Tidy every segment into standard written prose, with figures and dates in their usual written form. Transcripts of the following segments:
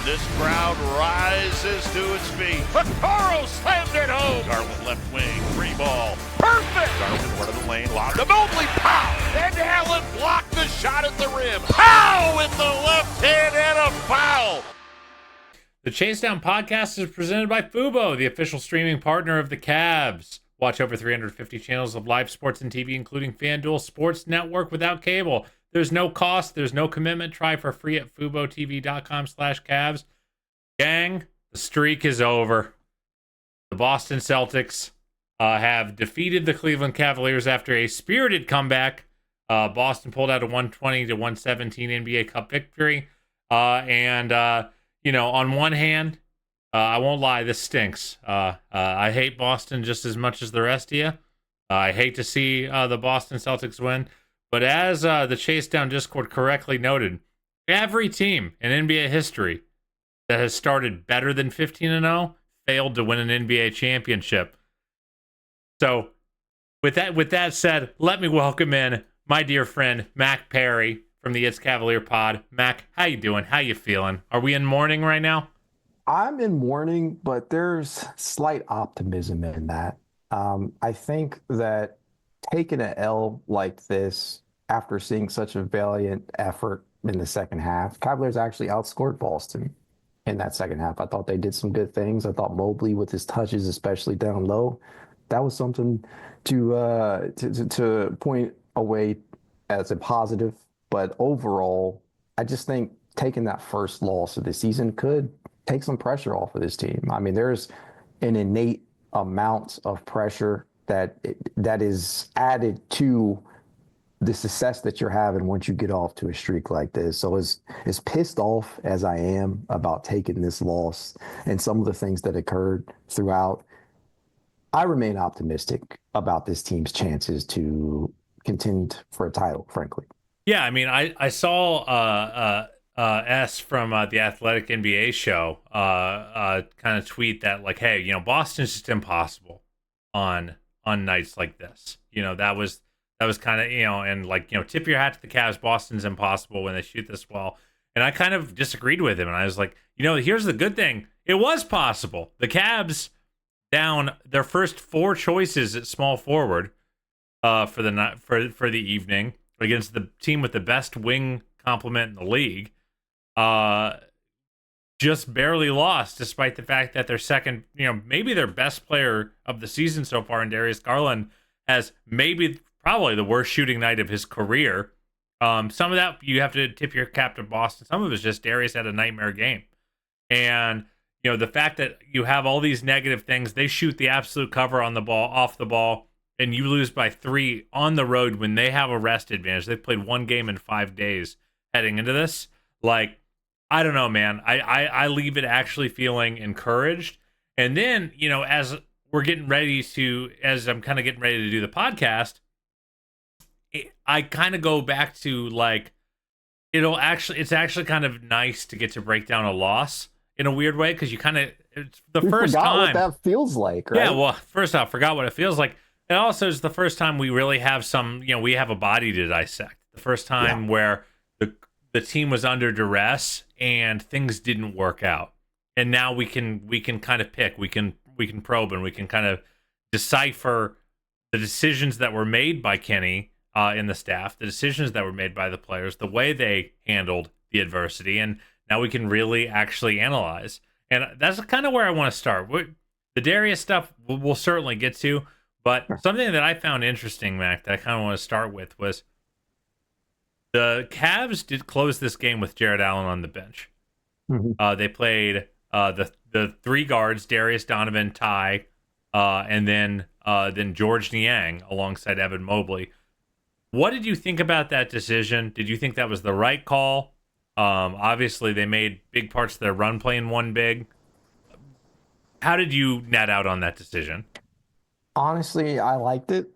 This crowd rises to its feet. Vaccaro slammed it home. Garland left wing, free ball. Perfect! Garland one of the lane, lobbed to Mobley. Pow! And Allen blocked the shot at the rim. Pow! With the left hand and a foul. The Chase Down podcast is presented by Fubo, the official streaming partner of the Cavs. Watch over 350 channels of live sports and TV, including FanDuel Sports Network without cable. There's no cost. There's no commitment. Try for free at FuboTV.com/Cavs. Gang, the streak is over. The Boston Celtics have defeated the Cleveland Cavaliers after a spirited comeback. Boston pulled out a 120-117 NBA Cup victory. On one hand, I won't lie, this stinks. I hate Boston just as much as the rest of you. I hate to see the Boston Celtics win. But as the Chase Down Discord correctly noted, every team in NBA history that has started better than 15-0 failed to win an NBA championship. So with that said, let me welcome in my dear friend Mack Perry from the It's Cavalier Pod. Mack, how you doing? How you feeling? Are we in mourning right now? I'm in mourning, but there's slight optimism in that. I think that taking an L like this after seeing such a valiant effort in the second half, Cavaliers actually outscored Boston in that second half. I thought they did some good things. I thought Mobley with his touches, especially down low, that was something to point away as a positive. But overall, I just think taking that first loss of the season could take some pressure off of this team. I mean, there's an innate amount of pressure that is added to the success that you're having once you get off to a streak like this. So as pissed off as I am about taking this loss and some of the things that occurred throughout, I remain optimistic about this team's chances to contend for a title, frankly. Yeah, I mean, I saw S from the Athletic NBA show kind of tweet that, like, hey, you know, Boston's just impossible on nights like this. You know, that was kind of, you know, and like, you know, tip your hat to the Cavs. Boston's impossible when they shoot this well. And I kind of disagreed with him, and I was like, you know, here's the good thing: it was possible. The Cavs down their first 4 choices at small forward for the night for the evening against the team with the best wing complement in the league. Just barely lost, despite the fact that their second, you know, maybe their best player of the season so far in Darius Garland has probably the worst shooting night of his career. Some of that you have to tip your cap to Boston. Some of it's just Darius had a nightmare game. And, you know, the fact that you have all these negative things, they shoot the absolute cover on the ball, off the ball, and you lose by 3 on the road when they have a rest advantage. They played 1 game in 5 days heading into this. Like, I don't know, man. I leave it actually feeling encouraged. And then, you know, as I'm kind of getting ready to do the podcast, I kind of go back to, like, it's actually kind of nice to get to break down a loss in a weird way, because you kind of, it's the first time. What that feels like, right? Yeah, well, first off, forgot what it feels like. And also, it's the first time we really have we have a body to dissect. The first time where the team was under duress and things didn't work out. And now we can kind of pick, we can probe, and we can kind of decipher the decisions that were made by Kenny in the staff, the decisions that were made by the players, the way they handled the adversity, and now we can really actually analyze. And that's kind of where I want to start. The Darius stuff we'll certainly get to, but something that I found interesting, Mac, that I kind of want to start with was the Cavs did close this game with Jared Allen on the bench. Mm-hmm. They played the 3 guards, Darius, Donovan, Ty, and then George Niang alongside Evan Mobley. What did you think about that decision? Did you think that was the right call? Obviously, they made big parts of their run playing 1 big. How did you net out on that decision? Honestly, I liked it.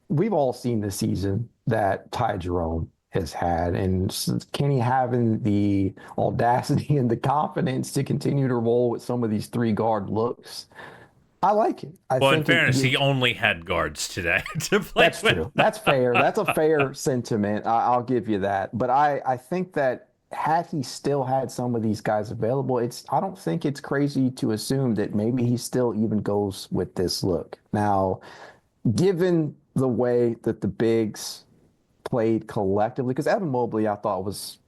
We've all seen the season that Ty Jerome has had, and Kenny having the audacity and the confidence to continue to roll with some of these 3 guard looks. I like it. Well, in fairness, he only had guards today to play That's with. true. That's fair. That's a fair sentiment. I'll give you that. But I think that had he still had some of these guys available, I don't think it's crazy to assume that maybe he still even goes with this look. Now, given the way that the bigs played collectively, because Evan Mobley I thought was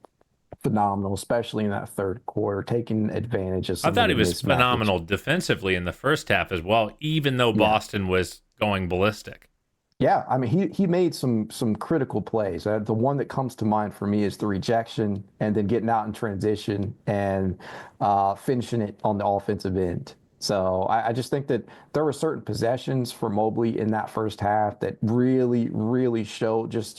phenomenal, especially in that third quarter, taking advantage of some I thought of he the was mismatches. phenomenal defensively in the first half as well, even though Boston was going ballistic. Yeah, I mean, he made some critical plays. The one that comes to mind for me is the rejection and then getting out in transition and finishing it on the offensive end. So I just think that there were certain possessions for Mobley in that first half that really, really showed just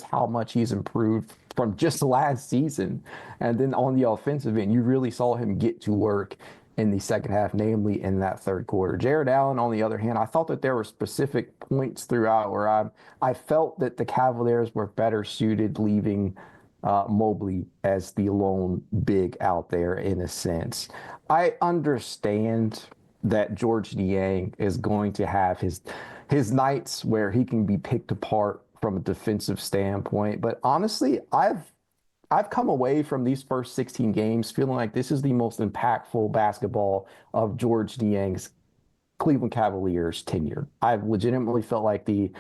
how much he's improved from just last season. And then on the offensive end, you really saw him get to work in the second half, namely in that third quarter. Jared Allen, on the other hand, I thought that there were specific points throughout where I felt that the Cavaliers were better suited leaving Mobley as the lone big out there in a sense. I understand that George Niang is going to have his nights where he can be picked apart from a defensive standpoint, but honestly, I've come away from these first 16 games feeling like this is the most impactful basketball of George Niang's Cleveland Cavaliers tenure. I've legitimately felt like the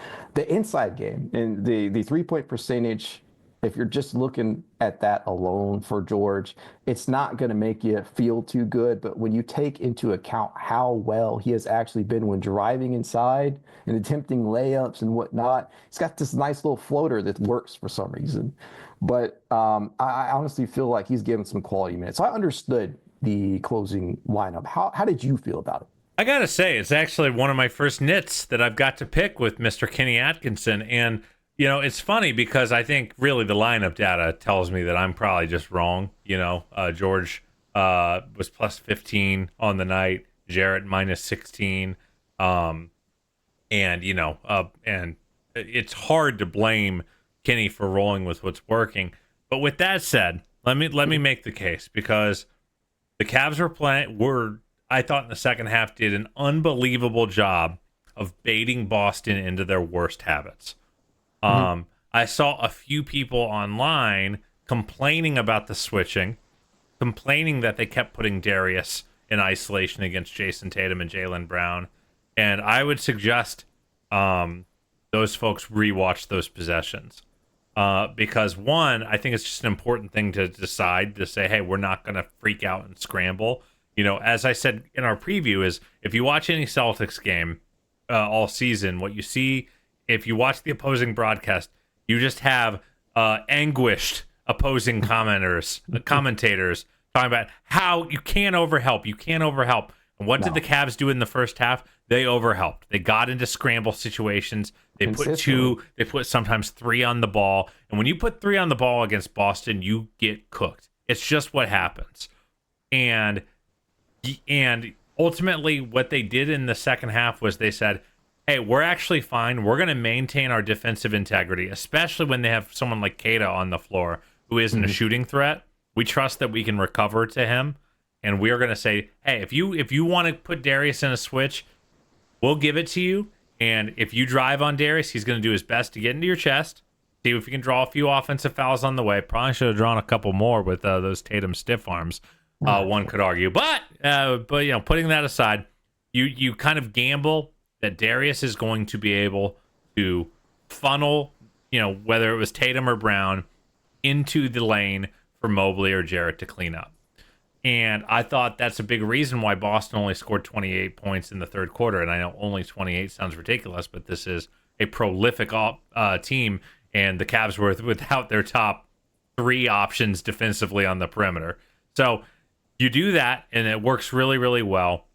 inside game and the 3-point percentage, if you're just looking at that alone for George, it's not going to make you feel too good. But when you take into account how well he has actually been when driving inside and attempting layups and whatnot, he's got this nice little floater that works for some reason. But I honestly feel like he's given some quality minutes. So I understood the closing lineup. How did you feel about it? I gotta say, it's actually one of my first nits that I've got to pick with Mr. Kenny Atkinson. And, it's funny because I think really the lineup data tells me that I'm probably just wrong. George was plus 15 on the night, Jarrett minus 16. And it's hard to blame Kenny for rolling with what's working. But with that said, let me make the case, because the Cavs I thought in the second half did an unbelievable job of baiting Boston into their worst habits. I saw a few people online complaining about the switching, complaining that they kept putting Darius in isolation against Jason Tatum and Jaylen Brown. And I would suggest those folks rewatch those possessions. Because one, I think it's just an important thing to decide to say, hey, we're not going to freak out and scramble. As I said in our preview, is if you watch any Celtics game all season, what you see, if you watch the opposing broadcast, you just have anguished opposing commentators talking about how you can't overhelp. And what did the Cavs do in the first half? They overhelped. They got into scramble situations. They put sometimes 3 on the ball. And when you put 3 on the ball against Boston, you get cooked. It's just what happens. And ultimately what they did in the second half was they said, hey, we're actually fine. We're going to maintain our defensive integrity, especially when they have someone like Keita on the floor who isn't a shooting threat. We trust that we can recover to him. And we're going to say, hey, if you want to put Darius in a switch, we'll give it to you. And if you drive on Darius, he's going to do his best to get into your chest. See if we can draw a few offensive fouls on the way. Probably should have drawn a couple more with those Tatum stiff arms. One could argue, but putting that aside, you kind of gamble that Darius is going to be able to funnel, whether it was Tatum or Brown, into the lane for Mobley or Jarrett to clean up. And I thought that's a big reason why Boston only scored 28 points in the third quarter. And I know only 28 sounds ridiculous, but this is a prolific team, and the Cavs were without their top 3 options defensively on the perimeter. So you do that, and it works really, really well.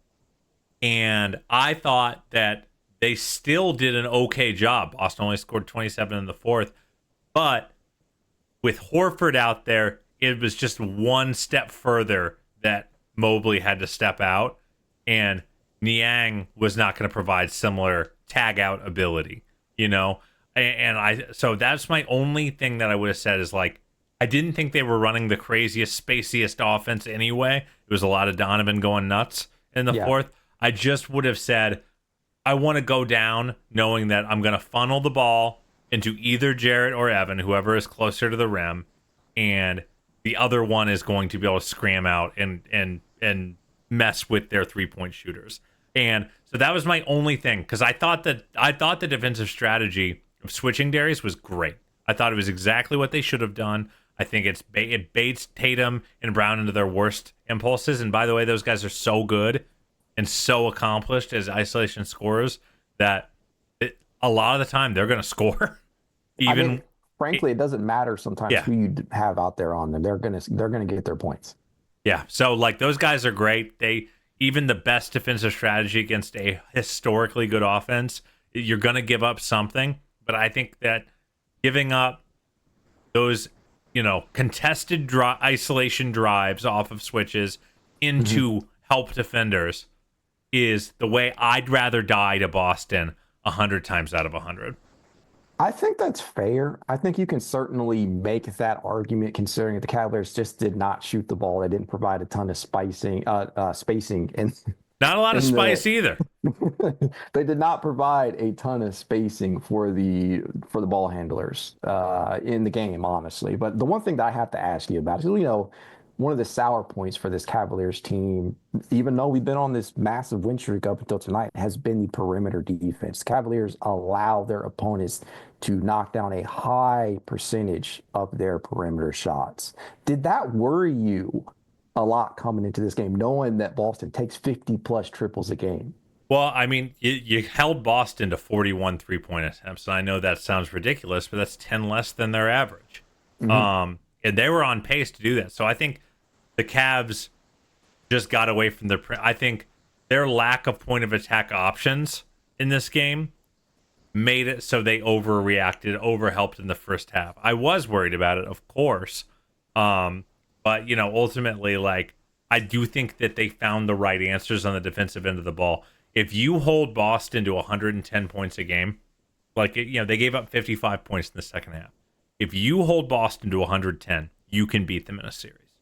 And I thought that they still did an okay job. Boston only scored 27 in the fourth. But with Horford out there, it was just one step further that Mobley had to step out. And Niang was not going to provide similar tag out ability, So that's my only thing that I would have said is, like, I didn't think they were running the craziest, spaciest offense anyway. It was a lot of Donovan going nuts in the fourth. I just would have said, I want to go down knowing that I'm going to funnel the ball into either Jarrett or Evan, whoever is closer to the rim, and the other one is going to be able to scram out and mess with their 3-point shooters. And so that was my only thing, because I thought the defensive strategy of switching Darius was great. I thought it was exactly what they should have done. I think it baits Tatum and Brown into their worst impulses. And by the way, those guys are so good and so accomplished as isolation scorers that a lot of the time they're going to score. Frankly, it doesn't matter sometimes who you have out there on them. They're gonna get their points. Yeah. So like those guys are great. Even the best defensive strategy against a historically good offense, you're going to give up something. But I think that giving up those, contested isolation drives off of switches into help defenders is the way I'd rather die to Boston 100 times out of 100. I think that's fair. I think you can certainly make that argument, considering that the Cavaliers just did not shoot the ball. They didn't provide a ton of spacing, and not a lot of spice either. They did not provide a ton of spacing for the ball handlers in the game, honestly. But the one thing that I have to ask you about is, one of the sour points for this Cavaliers team, even though we've been on this massive win streak up until tonight, has been the perimeter defense. Cavaliers allow their opponents to knock down a high percentage of their perimeter shots. Did that worry you a lot coming into this game, knowing that Boston takes 50-plus triples a game? Well, I mean, you held Boston to 41 3-point attempts, and I know that sounds ridiculous, but that's 10 less than their average. And they were on pace to do that. So I think the Cavs just got away from I think their lack of point of attack options in this game made it so they overreacted, overhelped in the first half. I was worried about it, of course. But, ultimately, like, I do think that they found the right answers on the defensive end of the ball. If you hold Boston to 110 points a game, like, they gave up 55 points in the second half. If you hold Boston to 110, you can beat them in a series.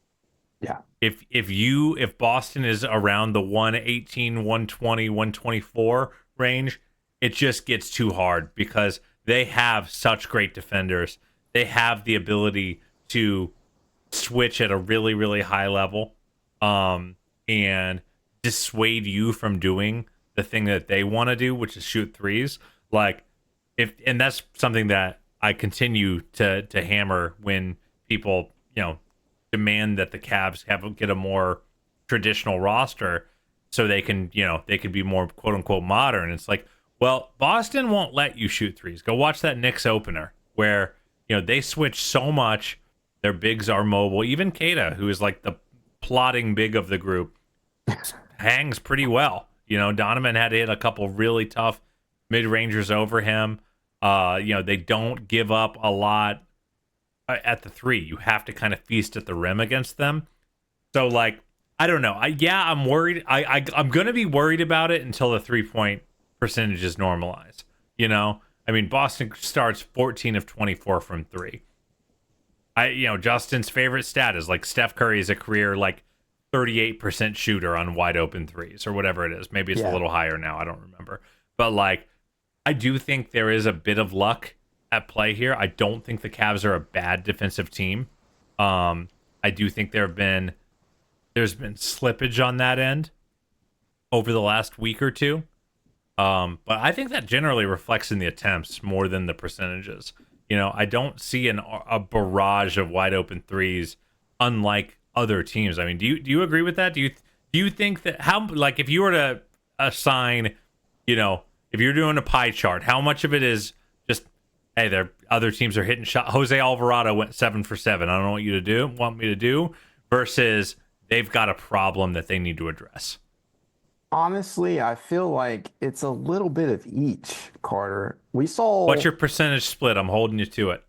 Yeah. If Boston is around the 118, 120, 124 range, it just gets too hard because they have such great defenders. They have the ability to switch at a really, really high level, and dissuade you from doing the thing that they want to do, which is shoot threes. And that's something that I continue to hammer when people, demand that the Cavs get a more traditional roster so they can be more quote unquote modern. It's like, well, Boston won't let you shoot threes. Go watch that Knicks opener where, they switch so much. Their bigs are mobile. Even Keita, who is like the plotting big of the group, hangs pretty well. Donovan had to hit a couple really tough mid-rangers over him. They don't give up a lot at the three. You have to kind of feast at the rim against them. So, I don't know. I'm worried. I'm going to be worried about it until the 3-point percentages normalize. Boston starts 14 of 24 from three. Justin's favorite stat is Steph Curry is a career 38% shooter on wide open threes or whatever it is. Maybe it's a little higher now. I don't remember. But I do think there is a bit of luck at play here. I don't think the Cavs are a bad defensive team. I do think there's been slippage on that end over the last week or two. But I think that generally reflects in the attempts more than the percentages. I don't see a barrage of wide open threes, unlike other teams. I mean, do you agree with that? Do you think that if you were to assign, if you're doing a pie chart, how much of it is just, hey, their other teams are hitting shot. Jose Alvarado went 7 for 7. I don't know what you want me to do, versus they've got a problem that they need to address. Honestly, I feel like it's a little bit of each, Carter. We saw. What's your percentage split? I'm holding you to it.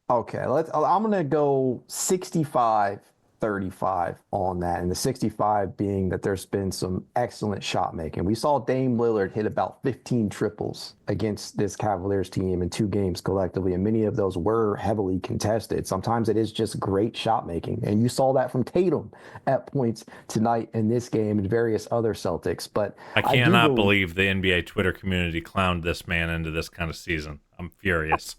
Okay, I'm going to go 65-35 on that. And the 65 being that there's been some excellent shot making. We saw Dame Lillard hit about 15 triples against this Cavaliers team in 2 games collectively, and many of those were heavily contested. Sometimes it is just great shot making. And you saw that from Tatum at points tonight in this game and various other Celtics. But I cannot believe the NBA Twitter community clowned this man into this kind of season. I'm furious.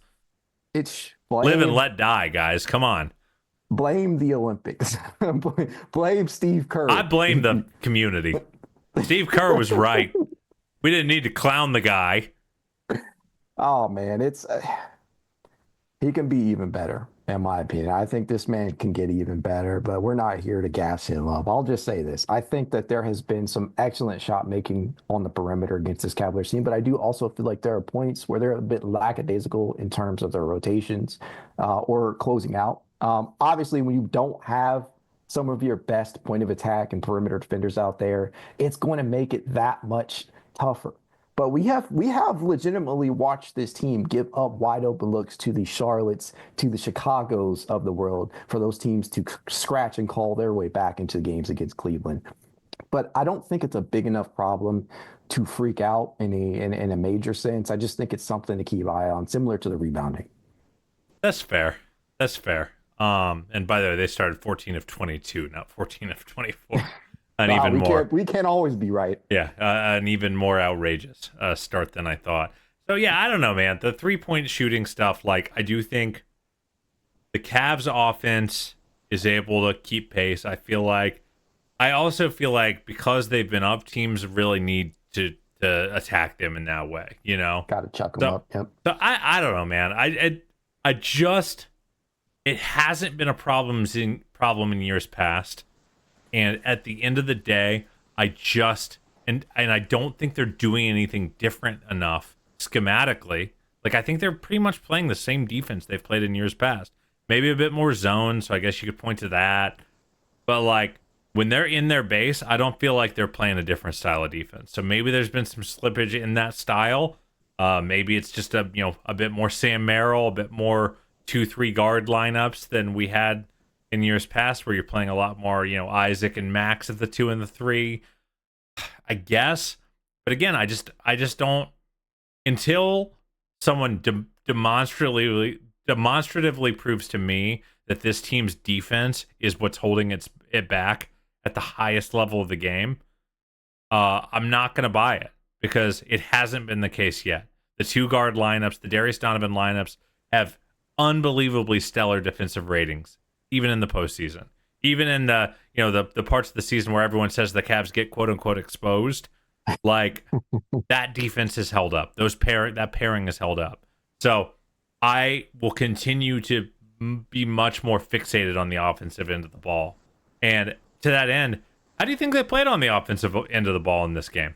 Live and let die, guys. Come on. Blame the Olympics. Blame Steve Kerr. I blame the community. Steve Kerr was right. We didn't need to clown the guy. Oh, man. He can be even better, in my opinion. I think this man can get even better, but we're not here to gas him up. I'll just say this. I think that there has been some excellent shot making on the perimeter against this Cavaliers team, but I do also feel like there are points where they're a bit lackadaisical in terms of their rotations or closing out. Obviously, when you don't have some of your best point of attack and perimeter defenders out there, it's going to make it that much tougher. But we have legitimately watched this team give up wide open looks to the Charlottes, to the Chicagos of the world, for those teams to scratch and call their way back into games against Cleveland. But I don't think it's a big enough problem to freak out in a major sense. I just think it's something to keep an eye on, similar to the rebounding. That's fair. And by the way, they started 14 of 22, not 14 of 24. We can't always be right. Yeah, an even more outrageous start than I thought. So, yeah, I don't know, man. The 3-point shooting stuff, I do think the Cavs offense is able to keep pace. I also feel like because they've been up, teams really need to attack them in that way, Got to chuck them up, yep. So, I don't know, man. It hasn't been a problem in years past. And at the end of the day, I don't think they're doing anything different enough schematically. I think they're pretty much playing the same defense they've played in years past. Maybe a bit more zone, so I guess you could point to that. But when they're in their base, I don't feel like they're playing a different style of defense. So maybe there's been some slippage in that style. Maybe it's just a bit more Sam Merrill, a bit more 2-3 guard lineups than we had in years past, where you're playing a lot more, Isaac and Max at the 2 and the 3, I guess. But again, I just don't, until someone demonstratively proves to me that this team's defense is what's holding it back at the highest level of the game, I'm not going to buy it, because it hasn't been the case yet. The 2 guard lineups, the Darius Donovan lineups, have unbelievably stellar defensive ratings, even in the postseason. Even in the the parts of the season where everyone says the Cavs get quote unquote exposed, like that defense has held up. That pairing has held up. So I will continue to be much more fixated on the offensive end of the ball. And to that end, how do you think they played on the offensive end of the ball in this game?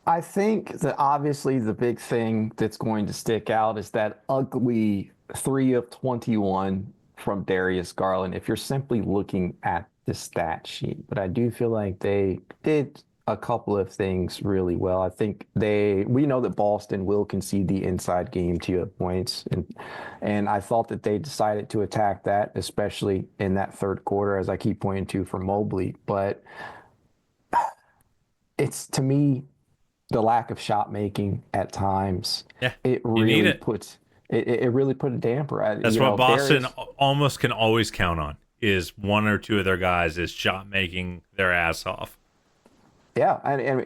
I think that obviously the big thing that's going to stick out is that ugly 3 of 21 from Darius Garland, if you're simply looking at the stat sheet. But I do feel like they did a couple of things really well. I think we know that Boston will concede the inside game to your points. And I thought that they decided to attack that, especially in that third quarter, as I keep pointing to for Mobley. But it's, to me, the lack of shot making at times. Yeah, it really puts it really put a damper at it. That's what Boston almost can always count on, is 1 or 2 of their guys is shot making their ass off. Yeah, and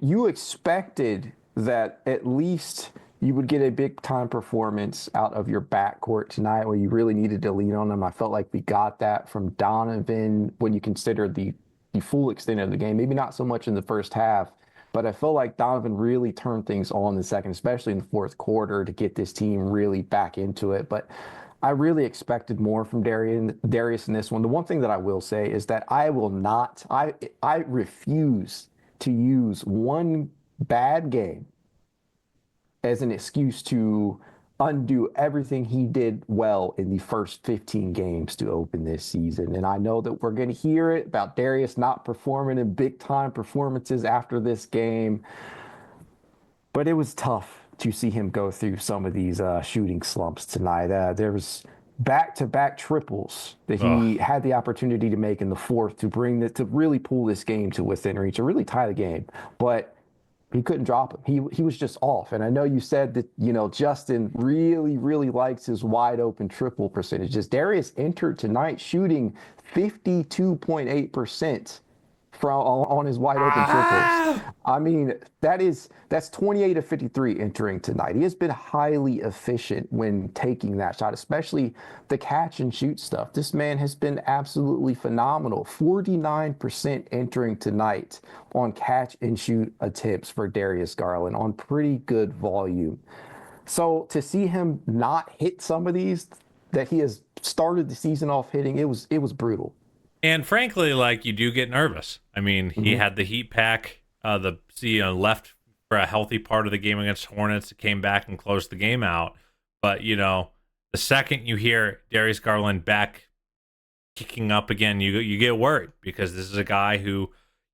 you expected that at least you would get a big time performance out of your backcourt tonight, where you really needed to lean on them. I felt like we got that from Donovan when you consider the full extent of the game. Maybe not so much in the first half, but I felt like Donovan really turned things on in the second, especially in the fourth quarter, to get this team really back into it. But I really expected more from Darius in this one. The one thing that I will say is that I refuse to use one bad game as an excuse to undo everything he did well in the first 15 games to open this season. And I know that we're going to hear it about Darius not performing in big time performances after this game, but it was tough to see him go through some of these shooting slumps tonight. There was back-to-back triples that he had the opportunity to make in the fourth to really pull this game to within reach, to really tie the game. But he couldn't drop him. He was just off. And I know you said that, Justin really, really likes his wide open triple percentages. Darius entered tonight shooting 52.8% on his wide open triples. I mean, that's 28 of 53 entering tonight. He has been highly efficient when taking that shot, especially the catch and shoot stuff. This man has been absolutely phenomenal. 49% entering tonight on catch and shoot attempts for Darius Garland on pretty good volume. So to see him not hit some of these that he has started the season off hitting, it was brutal. And frankly, like, you do get nervous. I mean, he had the heat pack, left for a healthy part of the game against Hornets, came back and closed the game out. But, the second you hear Darius Garland back kicking up again, you get worried, because this is a guy who,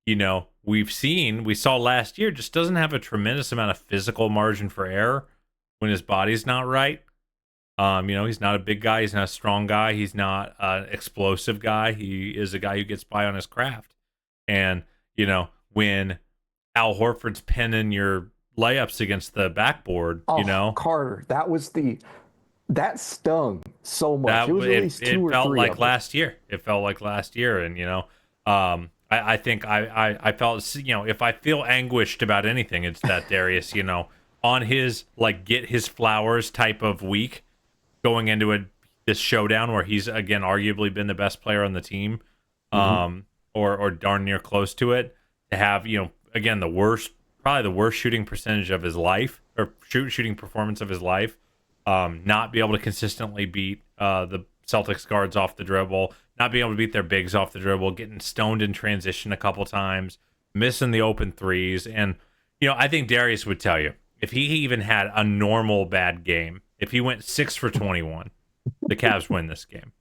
we saw last year, just doesn't have a tremendous amount of physical margin for error when his body's not right. He's not a big guy. He's not a strong guy. He's not an explosive guy. He is a guy who gets by on his craft. And, when Al Horford's penning your layups against the backboard, Carter, that stung so much. It was at least 2 or 3 It felt like last year. It felt like last year. And, I think I felt, if I feel anguished about anything, it's that Darius, on his, get his flowers type of week, going into this showdown where he's, again, arguably been the best player on the team, or darn near close to it, to have, again, probably the worst shooting percentage of his life, or shooting performance of his life, not be able to consistently beat the Celtics guards off the dribble, not being able to beat their bigs off the dribble, getting stoned in transition a couple times, missing the open threes. And, I think Darius would tell you, if he even had a normal bad game, if he went 6 for 21, the Cavs win this game.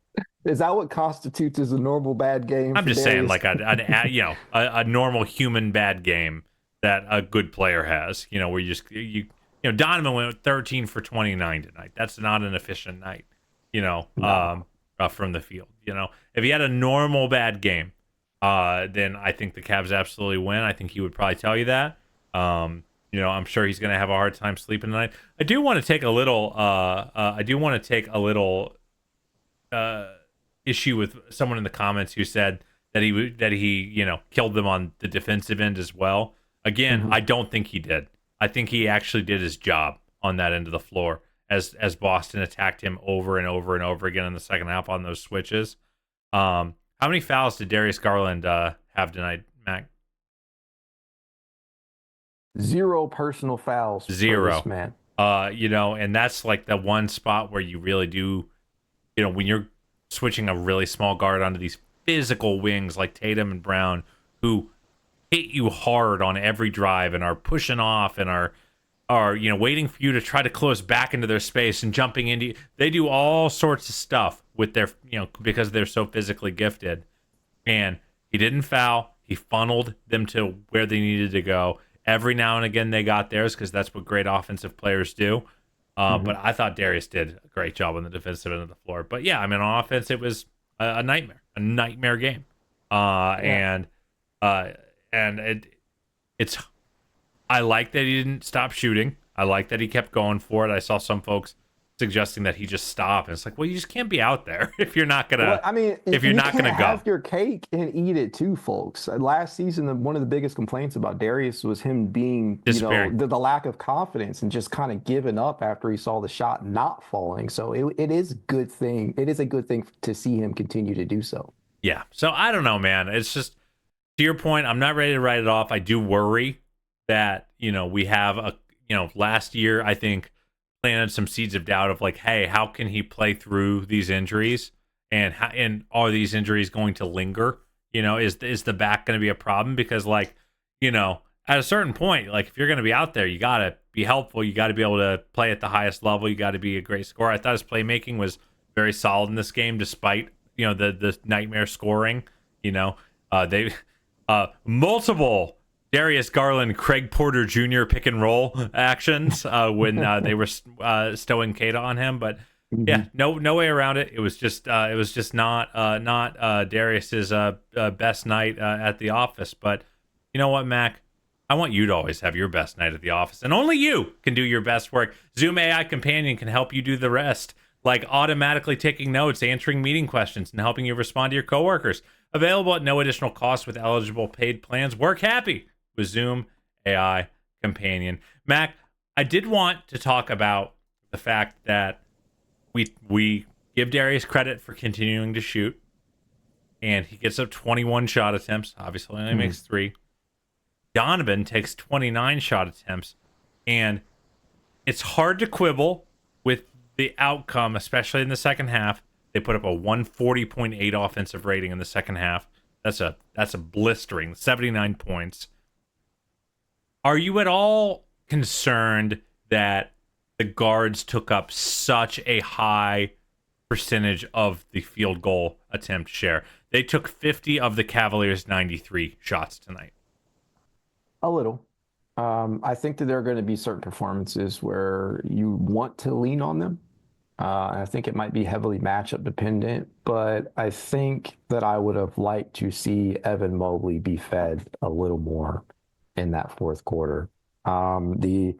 Is that what constitutes as a normal bad game I'm for just saying, Darius? like a normal human bad game that a good player has. Where Donovan went 13 for 29 tonight. That's not an efficient night. No. From the field. If he had a normal bad game, then I think the Cavs absolutely win. I think he would probably tell you that. I'm sure he's going to have a hard time sleeping tonight. I do want to take a little. Issue with someone in the comments who said that he killed them on the defensive end as well. Again, I don't think he did. I think he actually did his job on that end of the floor as Boston attacked him over and over and over again in the second half on those switches. How many fouls did Darius Garland have tonight, Mac? 0 personal fouls. Zero. For this man. And that's like the one spot where you really do, when you're switching a really small guard onto these physical wings like Tatum and Brown, who hit you hard on every drive and are pushing off and are waiting for you to try to close back into their space and jumping into. They do all sorts of stuff with their because they're so physically gifted. And he didn't foul. He funneled them to where they needed to go. Every now and again they got theirs because that's what great offensive players do. But I thought Darius did a great job on the defensive end of the floor. But yeah, I mean, on offense, it was a nightmare game. And it's. I like that he didn't stop shooting. I like that he kept going for it. I saw some folks suggesting that he just stop, and it's like, well, you just can't be out there if you're not gonna. Well, I mean, if you're not gonna go, have your cake and eat it too, folks. Last season, one of the biggest complaints about Darius was him being, the lack of confidence and just kind of giving up after he saw the shot not falling. So it is a good thing. It is a good thing to see him continue to do so. Yeah. So I don't know, man. It's just, to your point, I'm not ready to write it off. I do worry that we have last year I think planted some seeds of doubt of like, hey, how can he play through these injuries, and are these injuries going to linger? Is the back going to be a problem? Because at a certain point, like if you're going to be out there, you got to be helpful. You got to be able to play at the highest level. You got to be a great scorer. I thought his playmaking was very solid in this game, despite the nightmare scoring. They multiple Darius Garland, Craig Porter Jr. pick and roll actions when they were stowing Kata on him, but yeah, no way around it. It was just not Darius's best night at the office. But you know what, Mac? I want you to always have your best night at the office, and only you can do your best work. Zoom AI Companion can help you do the rest, like automatically taking notes, answering meeting questions, and helping you respond to your coworkers. Available at no additional cost with eligible paid plans. Work happy with Zoom AI Companion. Mac, I did want to talk about the fact that we give Darius credit for continuing to shoot, and he gets up 21 shot attempts. Obviously, only makes 3. Donovan takes 29 shot attempts, and it's hard to quibble with the outcome, especially in the second half. They put up a 140.8 offensive rating in the second half. That's a blistering 79 points. Are you at all concerned that the guards took up such a high percentage of the field goal attempt share? They took 50 of the Cavaliers' 93 shots tonight. A little. I think that there are going to be certain performances where you want to lean on them. I think it might be heavily matchup dependent, but I think that I would have liked to see Evan Mobley be fed a little more in that fourth quarter. The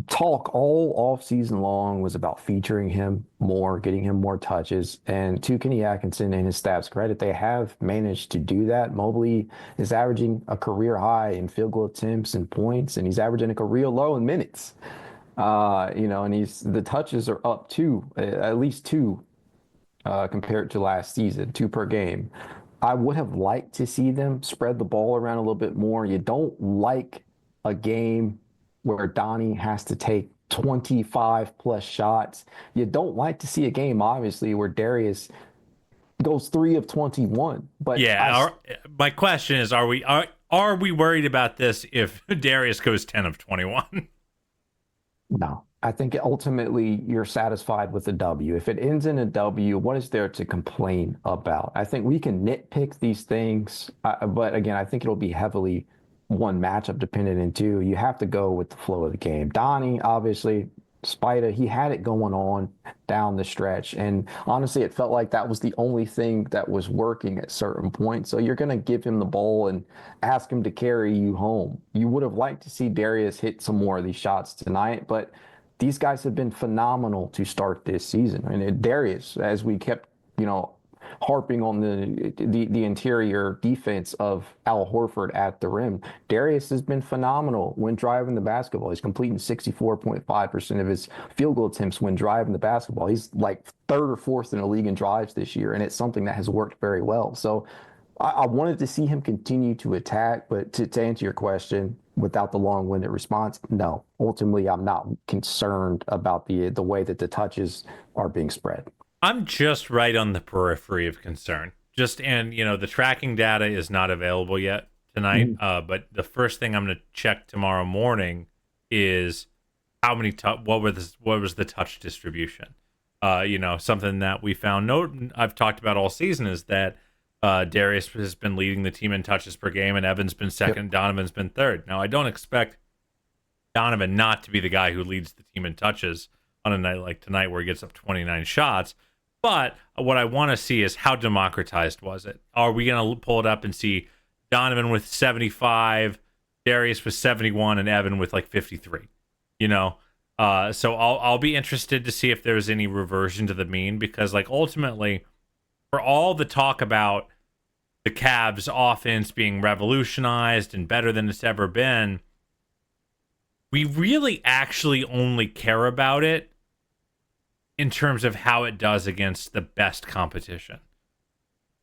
talk all off season long was about featuring him more, getting him more touches. And to Kenny Atkinson and his staff's credit, they have managed to do that. Mobley is averaging a career high in field goal attempts and points, and he's averaging a career low in minutes. And the touches are up at least 2 compared to last season, 2 per game. I would have liked to see them spread the ball around a little bit more. You don't like a game where Donnie has to take 25 plus shots. You don't like to see a game, obviously, where Darius goes 3 of 21. But yeah, my question is, are we worried about this if Darius goes 10 of 21? No, I think ultimately you're satisfied with the W. If it ends in a W, what is there to complain about? I think we can nitpick these things, but again, I think it'll be heavily one matchup dependent, and two, you have to go with the flow of the game. Donnie, obviously, Spida, he had it going on down the stretch, and honestly, it felt like that was the only thing that was working at certain points. So you're going to give him the ball and ask him to carry you home. You would have liked to see Darius hit some more of these shots tonight, but these guys have been phenomenal to start this season. And Darius, as we kept, harping on the interior defense of Al Horford at the rim, Darius has been phenomenal when driving the basketball. He's completing 64.5% of his field goal attempts when driving the basketball. He's like third or fourth in the league in drives this year, and it's something that has worked very well. So I wanted to see him continue to attack, but to answer your question without the long-winded response, no. Ultimately, I'm not concerned about the way that the touches are being spread. I'm just right on the periphery of concern. The tracking data is not available yet tonight. But the first thing I'm going to check tomorrow morning is how many what was the touch distribution. Something that we found I've talked about all season is that Darius has been leading the team in touches per game, and Evan's been second, yep. Donovan's been third. Now, I don't expect Donovan not to be the guy who leads the team in touches on a night like tonight where he gets up 29 shots. But what I want to see is how democratized was it? Are we going to pull it up and see Donovan with 75, Darius with 71, and Evan with like 53? So I'll be interested to see if there's any reversion to the mean, because like ultimately, for all the talk about the Cavs offense being revolutionized and better than it's ever been, we really actually only care about it in terms of how it does against the best competition.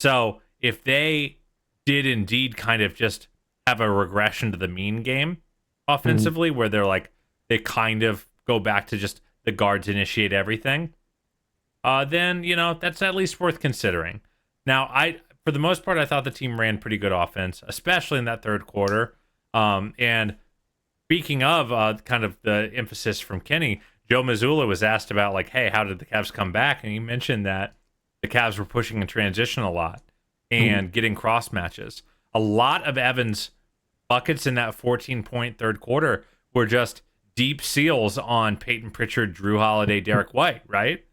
So if they did indeed kind of just have a regression to the mean game offensively, where they kind of go back to just the guards initiate everything, then, that's at least worth considering. Now, for the most part, I thought the team ran pretty good offense, especially in that third quarter. And speaking of kind of the emphasis from Kenny, Joe Mazzulla was asked about, like, hey, how did the Cavs come back? And he mentioned that the Cavs were pushing in transition a lot and getting cross matches. A lot of Evans' buckets in that 14-point third quarter were just deep seals on Peyton Pritchard, Drew Holiday, Derek White, right?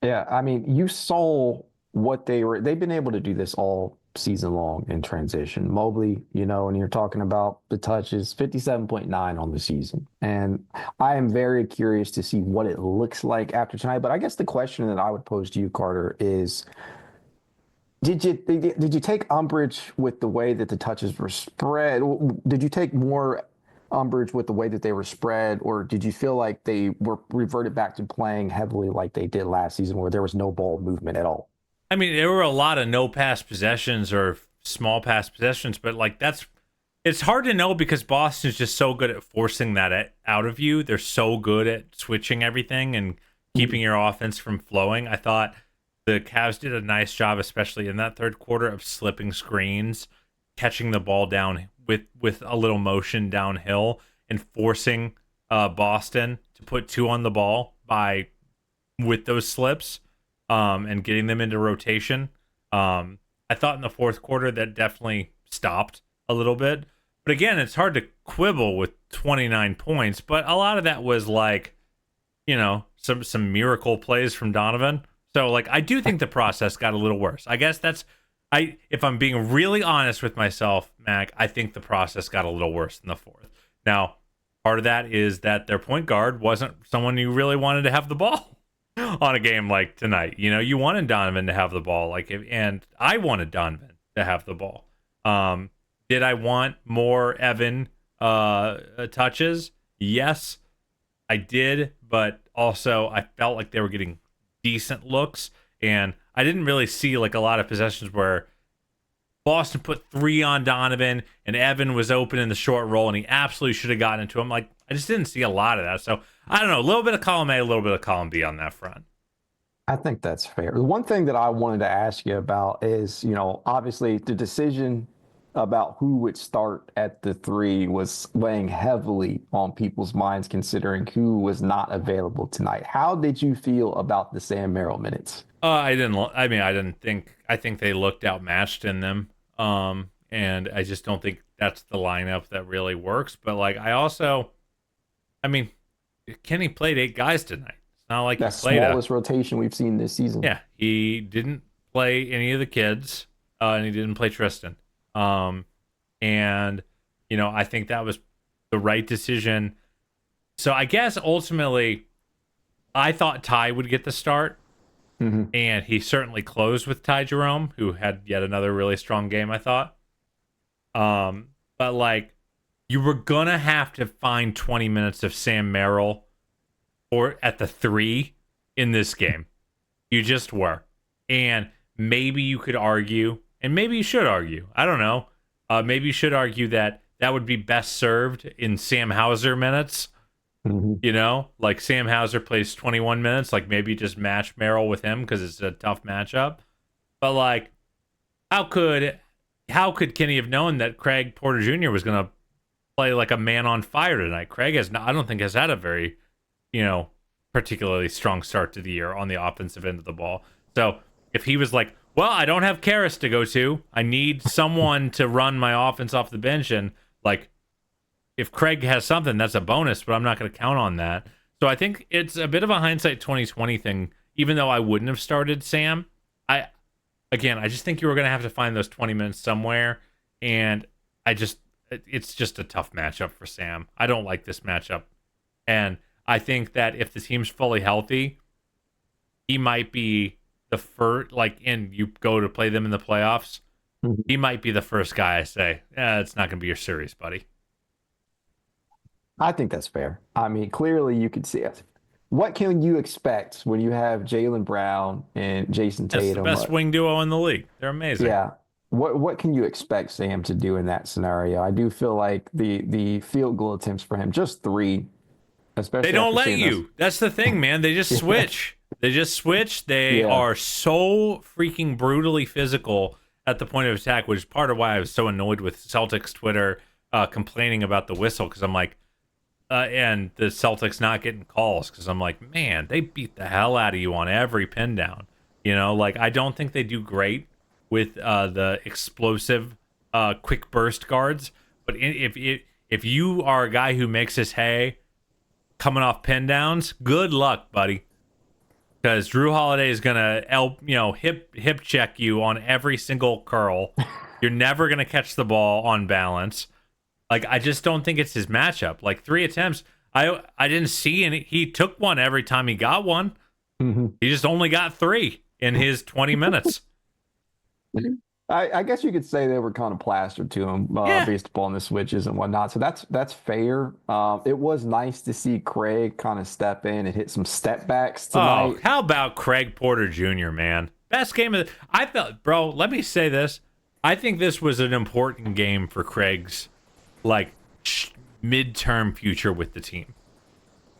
Yeah, I mean, you saw what they've been able to do this all season long in transition. Mobley, and you're talking about the touches, 57.9 on the season. And I am very curious to see what it looks like after tonight. But I guess the question that I would pose to you, Carter, is did you take umbrage with the way that the touches were spread? Did you take more umbrage with the way that they were spread, or did you feel like they were reverted back to playing heavily like they did last season, where there was no ball movement at all? I mean, there were a lot of no pass possessions or small pass possessions, but it's hard to know because Boston's just so good at forcing that out of you. They're so good at switching everything and keeping your offense from flowing. I thought the Cavs did a nice job, especially in that third quarter, of slipping screens, catching the ball down with a little motion downhill, and forcing Boston to put two on the ball with those slips. And getting them into rotation. I thought in the fourth quarter that definitely stopped a little bit. But again, it's hard to quibble with 29 points, but a lot of that was some miracle plays from Donovan. So I do think the process got a little worse. I guess if I'm being really honest with myself, Mac, I think the process got a little worse in the fourth. Now, part of that is that their point guard wasn't someone you really wanted to have the ball on a game like tonight. You wanted Donovan to have the ball, and I wanted Donovan to have the ball. Did I want more Evan touches? Yes, I did, but also I felt like they were getting decent looks, and I didn't really see a lot of possessions where Boston put three on Donovan and Evan was open in the short roll and he absolutely should have gotten into him. I just didn't see a lot of that. So I don't know, a little bit of column A, a little bit of column B on that front. I think that's fair. The one thing that I wanted to ask you about is, obviously the decision about who would start at the 3 was weighing heavily on people's minds, considering who was not available tonight. How did you feel about the Sam Merrill minutes? I didn't. I didn't think. I think they looked outmatched in them. And I just don't think that's the lineup that really works. But like, Kenny played 8 guys tonight. It's not like That's he played smallest rotation we've seen this season. Yeah, he didn't play any of the kids, and he didn't play Tristan. And I think that was the right decision. So I guess ultimately, I thought Ty would get the start, and he certainly closed with Ty Jerome, who had yet another really strong game, I thought. But like, you were gonna have to find 20 minutes of Sam Merrill or at the 3 in this game. You just were. And maybe you could argue, and maybe you should argue, I don't know. Maybe you should argue that would be best served in Sam Hauser minutes. Like Sam Hauser plays 21 minutes. Like maybe just match Merrill with him because it's a tough matchup. But like, how could Kenny have known that Craig Porter Jr. was going to play like a man on fire tonight? Craig I don't think has had a very, particularly strong start to the year on the offensive end of the ball. So if he was like, well, I don't have Karras to go to, I need someone to run my offense off the bench, and like, if Craig has something, that's a bonus, but I'm not going to count on that. So I think it's a bit of a hindsight 2020 thing, even though I wouldn't have started Sam. I just think you were going to have to find those 20 minutes somewhere, and it's just a tough matchup for Sam. I don't like this matchup. And I think that if the team's fully healthy, he might be the first, and you go to play them in the playoffs, he might be the first guy I say, it's not going to be your series, buddy. I think that's fair. I mean, clearly you could see it. What can you expect when you have Jaylen Brown and Jason Tatum? That's the best wing duo in the league. They're amazing. Yeah. What can you expect Sam to do in that scenario? I do feel like the field goal attempts for him, just 3, especially. They don't let you. That's the thing, man. They just switch. They just switch. They are so freaking brutally physical at the point of attack, which is part of why I was so annoyed with Celtics Twitter complaining about the whistle, because I'm like, and the Celtics not getting calls, because I'm like, man, they beat the hell out of you on every pin down. I don't think they do great with the explosive quick burst guards. But if you are a guy who makes his hay coming off pin downs, good luck, buddy. Because Drew Holiday is gonna hip check you on every single curl. You're never gonna catch the ball on balance. Like, I just don't think it's his matchup. Like, 3 attempts, I didn't see any. He took one every time he got one. He just only got 3 in his 20 minutes. I guess you could say they were kind of plastered to him based upon the switches and whatnot. So that's fair. It was nice to see Craig kind of step in and hit some step backs tonight. Oh, how about Craig Porter Jr., man? Best game of the... I felt, bro, let me say this. I think this was an important game for Craig's midterm future with the team,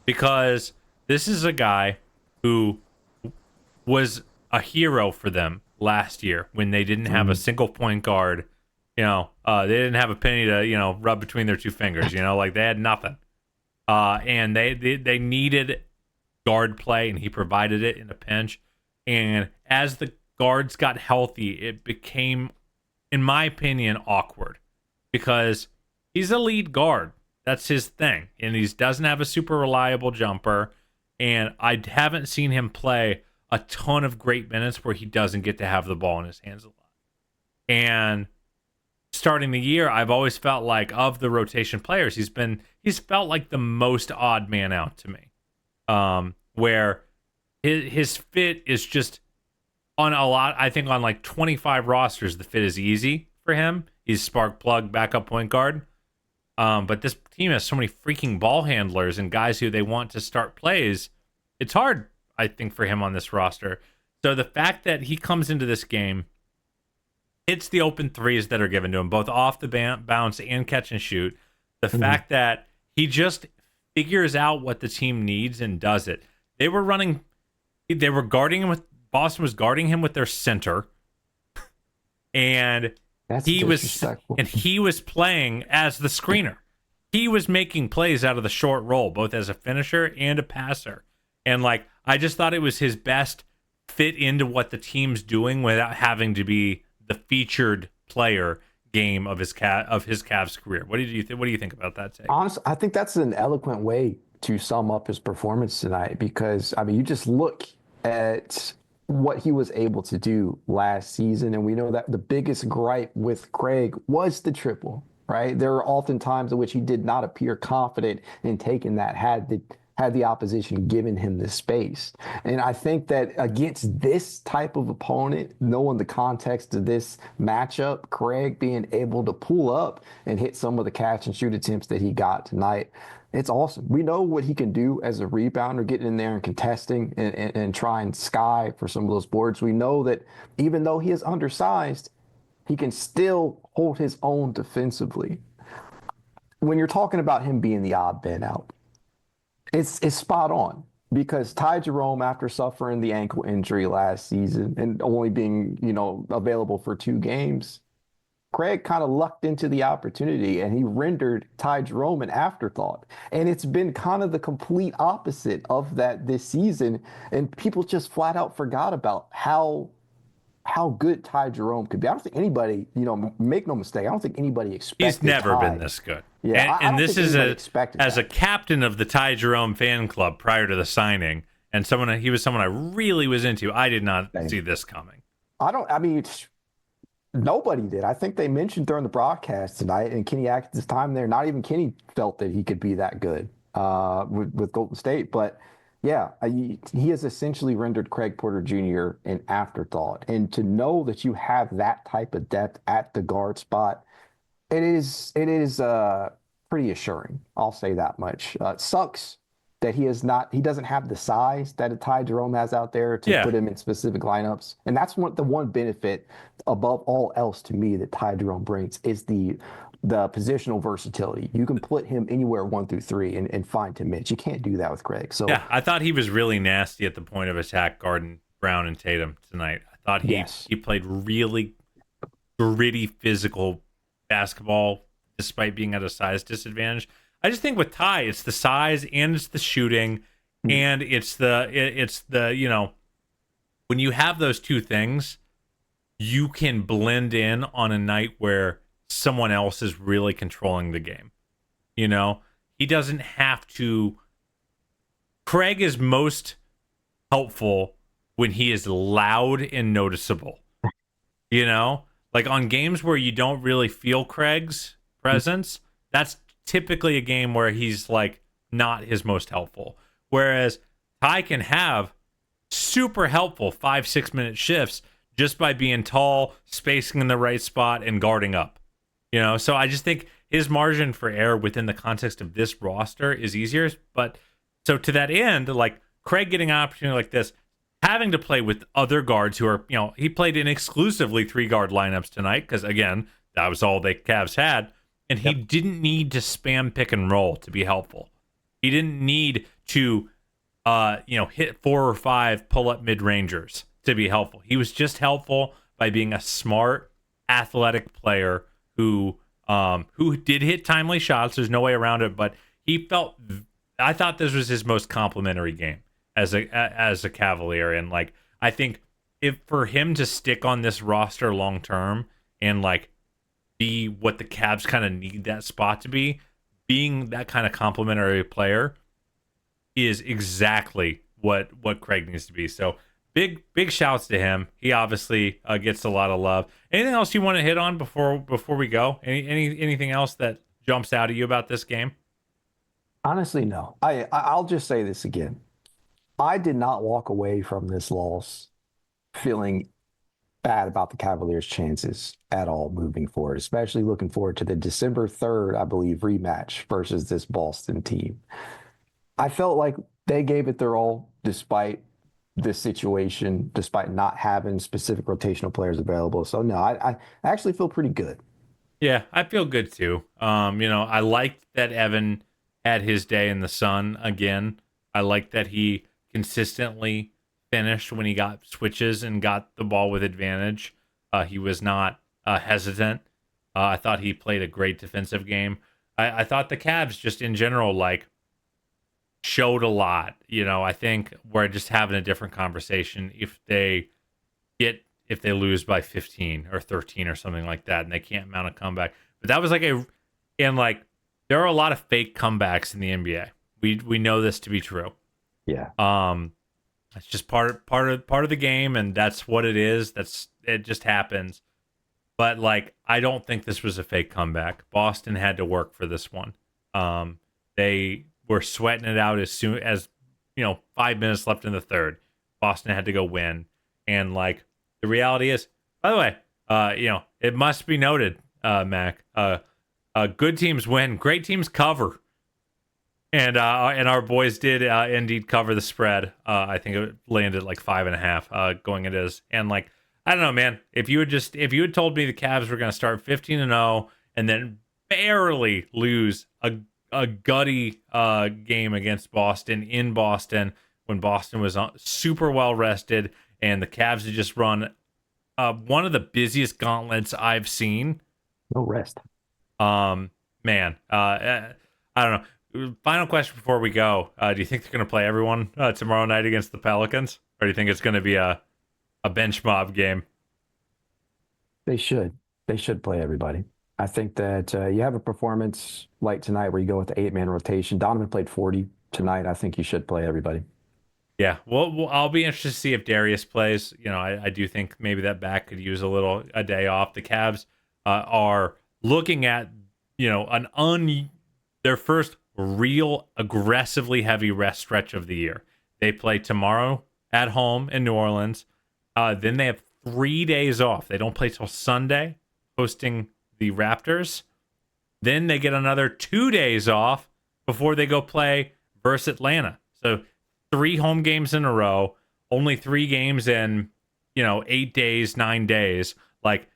because this is a guy who was a hero for them last year when they didn't have a single point guard. They didn't have a penny to rub between their 2 fingers. They had nothing, and they needed guard play, and he provided it in a pinch. And as the guards got healthy, it became, in my opinion, awkward, because he's a lead guard. That's his thing. And he doesn't have a super reliable jumper. And I haven't seen him play a ton of great minutes where he doesn't get to have the ball in his hands a lot. And starting the year, I've always felt like, of the rotation players, he's felt like the most odd man out to me. Where his fit is just on a lot, I think on like 25 rosters, the fit is easy for him. He's spark plug, backup point guard. But this team has so many freaking ball handlers and guys who they want to start plays. It's hard, I think, for him on this roster. So the fact that he comes into this game, hits the open 3s that are given to him, both off the bounce and catch and shoot. The fact that he just figures out what the team needs and does it. They were guarding him with, Boston was guarding him with their center. And That's he was disrespectful. he was playing as the screener. He was making plays out of the short roll, both as a finisher and a passer. And like, I just thought it was his best fit into what the team's doing without having to be the featured player game of his Cavs career. What do you think about that take? Honestly, I think that's an eloquent way to sum up his performance tonight because, I mean, you just look at what he was able to do last season, and we know that the biggest gripe with Craig was the triple, right? There were often times in which he did not appear confident in taking that had the opposition given him the space. And I think that against this type of opponent, knowing the context of this matchup, Craig being able to pull up and hit some of the catch and shoot attempts that he got tonight, it's awesome. We know what he can do as a rebounder, getting in there and contesting and trying sky for some of those boards. We know that even though he is undersized, he can still hold his own defensively. When you're talking about him being the odd man out, it's spot on because Ty Jerome, after suffering the ankle injury last season and only being, available for 2 games, Craig kind of lucked into the opportunity and he rendered Ty Jerome an afterthought. And it's been kind of the complete opposite of that this season. And people just flat out forgot about how good Ty Jerome could be. I don't think anybody, make no mistake, I don't think anybody expected He's never Ty. been this good. Yeah, and this is as that. a captain of the Ty Jerome fan club prior to the signing, and he was someone I really was into. I did not see this coming. Nobody did. I think they mentioned during the broadcast tonight, and Kenny Atkins's time there, not even Kenny felt that he could be that good with Golden State. But yeah, he has essentially rendered Craig Porter Jr. an afterthought. And to know that you have that type of depth at the guard spot, it is pretty assuring. I'll say that much. It sucks that he doesn't have the size that a Ty Jerome has out there to put him in specific lineups. And that's the one benefit above all else to me that Ty Jerome brings is the positional versatility. You can put him anywhere 1 through 3 and find Tim Mitch. You can't do that with Craig. So yeah, I thought he was really nasty at the point of attack guarding Brown and Tatum tonight. I thought he played really gritty physical basketball despite being at a size disadvantage. I just think with Ty, it's the size and it's the shooting and it's the when you have those two things, you can blend in on a night where someone else is really controlling the game. He doesn't have to. Craig is most helpful when he is loud and noticeable. Like on games where you don't really feel Craig's presence, that's typically a game where he's like not his most helpful. Whereas Ty can have super helpful 5-6 minute shifts just by being tall, spacing in the right spot, and guarding up. So I just think his margin for error within the context of this roster is easier. But so to that end, like Craig getting an opportunity like this, having to play with other guards who are, he played in exclusively 3-guard lineups tonight because, again, that was all the Cavs had. And he didn't need to spam pick and roll to be helpful. He didn't need to, hit 4 or 5 pull-up mid-rangers to be helpful. He was just helpful by being a smart, athletic player who did hit timely shots. There's no way around it, but I thought this was his most complimentary game as a Cavalier. And like, I think if for him to stick on this roster long term and like be what the Cavs kind of need that spot to be, being that kind of complimentary player is exactly what Craig needs to be. So big shouts to him. He obviously gets a lot of love. Anything else you want to hit on before we go? Anything else that jumps out at you about this game? Honestly, no. I'll just say this again. I did not walk away from this loss feeling bad about the Cavaliers' chances at all moving forward, especially looking forward to the December 3rd, I believe, rematch versus this Boston team. I felt like they gave it their all despite this situation, despite not having specific rotational players available. So, no, I actually feel pretty good. Yeah, I feel good too. I liked that Evan had his day in the sun again. I liked that he consistently finished when he got switches and got the ball with advantage. He was not hesitant. I thought he played a great defensive game. I thought the Cavs just in general showed a lot. I think we're just having a different conversation if they lose by 15 or 13 or something like that and they can't mount a comeback. But that was there are a lot of fake comebacks in the NBA. We know this to be true. Yeah. It's just part of the game, and that's what it is. It just happens. But I don't think this was a fake comeback. Boston had to work for this one. They were sweating it out as soon as 5 minutes left in the third. Boston had to go win, and the reality is, by the way, it must be noted, Mac. Good teams win, great teams cover, and our boys did indeed cover the spread. I think it landed 5.5 going into this, and I don't know, man. If you had told me the Cavs were going to start 15-0 and then barely lose a gutty game against Boston in Boston when Boston was super well rested and the Cavs had just run one of the busiest gauntlets I've seen. No rest. Man, I don't know. Final question before we go. Do you think they're going to play everyone tomorrow night against the Pelicans? Or do you think it's going to be a bench mob game? They should. They should play everybody. I think that you have a performance like tonight where you go with the 8-man rotation. Donovan played 40 tonight. I think you should play everybody. Yeah, well, I'll be interested to see if Darius plays. I do think maybe that back could use a day off. The Cavs are looking at their first real aggressively heavy rest stretch of the year. They play tomorrow at home in New Orleans. Then they have 3 days off. They don't play till Sunday, hosting the Raptors. Then they get another 2 days off before they go play versus Atlanta. So 3 home games in a row, only 3 games in 8 days, 9 days.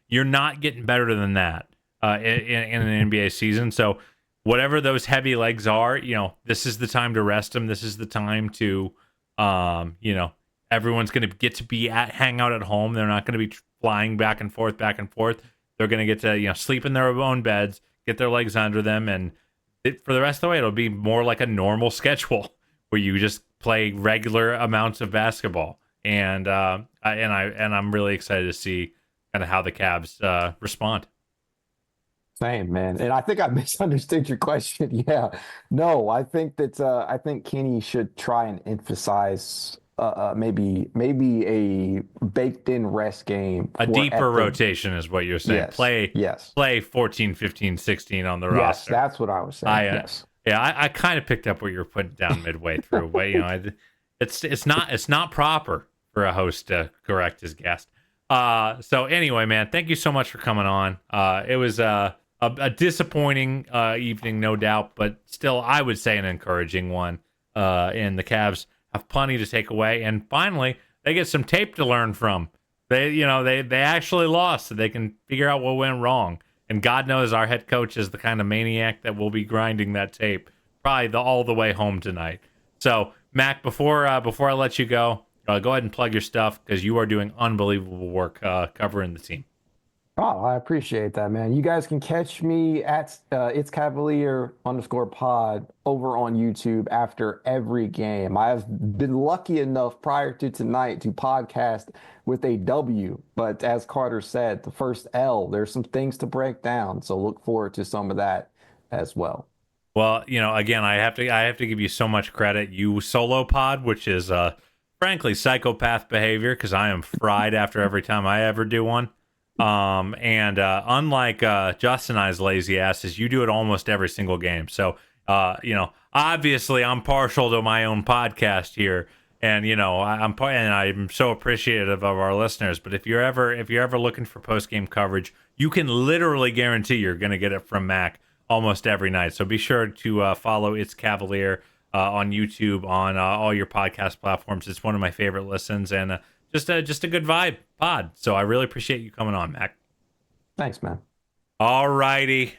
You're not getting better than that in an NBA season. So whatever those heavy legs are, this is the time to rest them. This is the time to everyone's going to get to hang out at home. They're not going to be flying back and forth. They're going to get to sleep in their own beds, get their legs under them, and for the rest of the way, it'll be more like a normal schedule where you just play regular amounts of basketball. And I'm really excited to see kind of how the Cavs respond. Same, man. And I think I misunderstood your question. Yeah. No, I think that I think Kenny should try and emphasize maybe a baked-in rest game. A deeper rotation is what you're saying. Yes. Play 14, 15, 16 on the roster. Yes, that's what I was saying. Yes. Yeah, I kind of picked up what you were putting down midway through, but it's not proper for a host to correct his guest. So anyway, man, thank you so much for coming on. It was a disappointing evening, no doubt, but still, I would say an encouraging one. And the Cavs have plenty to take away, and finally, they get some tape to learn from. They actually lost, so they can figure out what went wrong. And God knows our head coach is the kind of maniac that will be grinding that tape probably all the way home tonight. So, Mac, before I let you go ahead and plug your stuff because you are doing unbelievable work covering the team. Oh, I appreciate that, man. You guys can catch me at It's Cavalier_pod over on YouTube after every game. I've been lucky enough prior to tonight to podcast with a W, but as Carter said, the first L, there's some things to break down. So look forward to some of that as well. Well, again, I have to give you so much credit. You solo pod, which is frankly psychopath behavior because I am fried after every time I ever do one. Unlike Justin and I's lazy asses, you do it almost every single game. So, obviously I'm partial to my own podcast here, and I'm so appreciative of our listeners. But if you're ever looking for post game coverage, you can literally guarantee you're going to get it from Mac almost every night. So be sure to follow It's Cavalier on YouTube, on all your podcast platforms. It's one of my favorite listens, and just a good vibe pod. So I really appreciate you coming on, Mac. Thanks, man. All righty.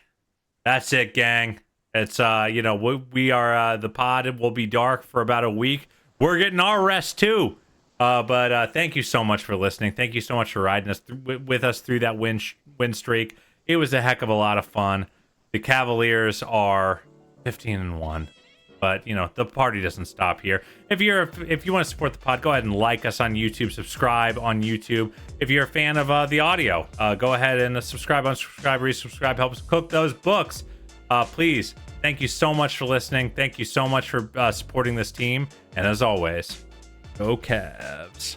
That's it, gang. It's, we are, the pod will be dark for about a week. We're getting our rest too. But thank you so much for listening. Thank you so much for riding us with us through that win streak. It was a heck of a lot of fun. The Cavaliers are 15-1. But, you know, the party doesn't stop here. If you want to support the pod, go ahead and like us on YouTube, subscribe on YouTube. If you're a fan of the audio, go ahead and subscribe, unsubscribe, resubscribe, help us cook those books. Please, thank you so much for listening. Thank you so much for supporting this team. And as always, go Cavs.